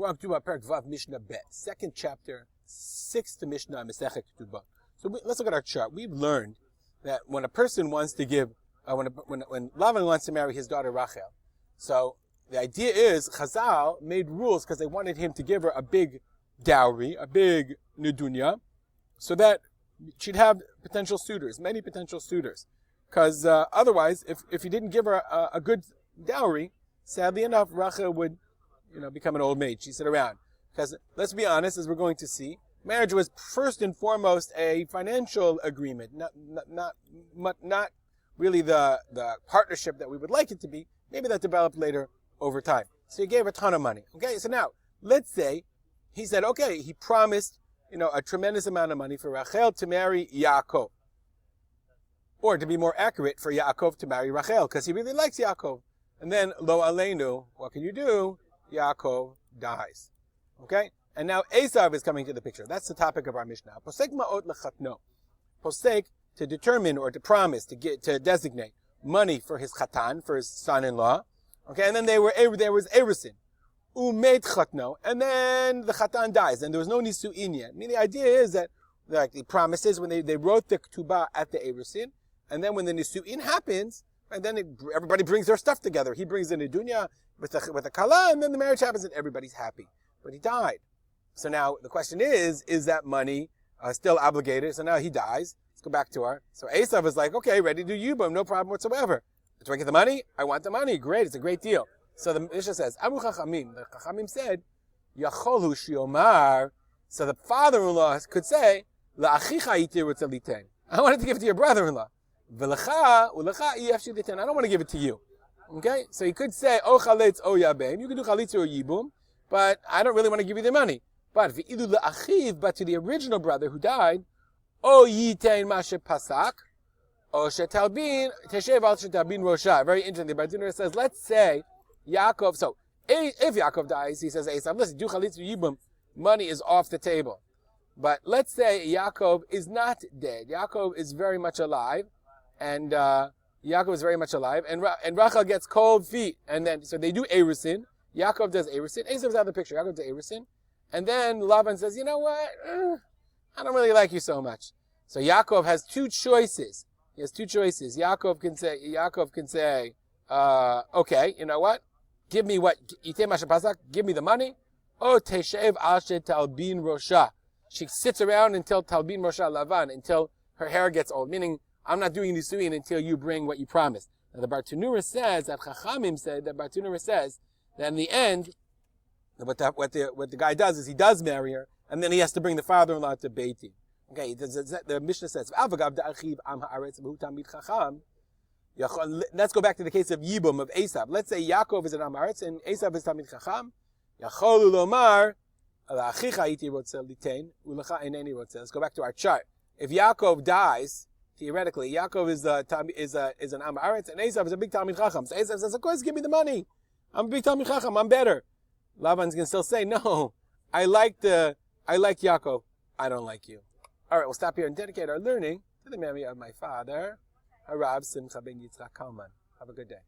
We're on Ketubot Perek Vav Mishnah Bet, second chapter, 6th Mishnah, Masechet Ketubot. So let's look at our chart. We've learned that when a person wants to give, when Lavan wants to marry his daughter Rachel, so the idea is Chazal made rules because they wanted him to give her a big dowry, a big nedunya, so that she'd have potential suitors, many potential suitors. Because otherwise, if he didn't give her a good dowry, sadly enough, Rachel would, become an old maid. She'd sit around. Because let's be honest, as we're going to see, marriage was first and foremost a financial agreement, not really the partnership that we would like it to be. Maybe that developed later over time. So he gave a ton of money. Okay, so now let's say he said, okay, he promised, a tremendous amount of money for Rachel to marry Yaakov. Or to be more accurate, for Yaakov to marry Rachel, because he really likes Yaakov. And then, lo aleinu, what can you do? Yaakov dies. Okay? And now Esav is coming to the picture. That's the topic of our Mishnah. Posek ma'ot lechatno. Posek, to determine or to promise, to designate money for his chatan, for his son-in-law. Okay? And then there was erusin. Umet chatno. And then the chatan dies, and there was no nisu'in yet. I mean, the idea is that, like the promises, when they wrote the ketubah at the erusin, and then when the nisu'in happens, and then everybody brings their stuff together. He brings the nedunya with the kala, and then the marriage happens, and everybody's happy. But he died. So now the question is that money still obligated? So now he dies. Let's go back to our. So Esav is like, okay, ready to do yibum, no problem whatsoever. Do I get the money? I want the money. Great, it's a great deal. So the Mishnah says, Amu Chachamim. The Chachamim said, Yacholhu shiomar. So the father-in-law could say, La'achicha iti rutza liten. I wanted to give it to your brother-in-law. V'lecha ulecha iyef shiliten. I don't want to give it to you. Okay? So he could say, O chalitz o yabem. You can do chalitz or yibum, but I don't really want to give you the money. But v'ilu le'achiv, but to the original brother who died, O yitein mashe pasak, O shetalbin, teshev al shetalbin rosha. Very interesting. The Bartuner says, let's say Yaakov, so if Yaakov dies, he says, Esav, listen, do chalitz or yibum, money is off the table. But let's say Yaakov is not dead. Yaakov is very much alive, and Yaakov is very much alive, and Rachel gets cold feet, and then so they do erusin. Yaakov does erusin. Esav's out of the picture. Yaakov does erusin, and then Lavan says, you know what? I don't really like you so much. So Yaakov has two choices. He has two choices. Yaakov can say, okay, you know what? Give me what? Give me the money. O teshev al shetalbin rosha. She sits around until talbin rosha Lavan, until her hair gets old. Meaning, I'm not doing nisuin until you bring what you promised. Now the Bartuner says that Chachamim said that Bartuner says that in the end, what the guy does is he does marry her, and then he has to bring the father-in-law to Beiti. Okay, the Mishnah says, let's go back to the case of Yibum, of Esav. Let's say Yaakov is an Amaretz and Esav is Tamid Chacham. Yacholu lomar, let's go back to our chart. If Yaakov dies, theoretically, Yaakov is an Am Haaretz, and Esav is a big Talmid Chacham. So Esav says, of course, give me the money. I'm a big Talmid Chacham. I'm better. Lavan's going to still say, no, I like Yaakov. I don't like you. All right, we'll stop here and dedicate our learning to the memory of my father, Harav Simcha ben Yitzchak Kalman. Have a good day.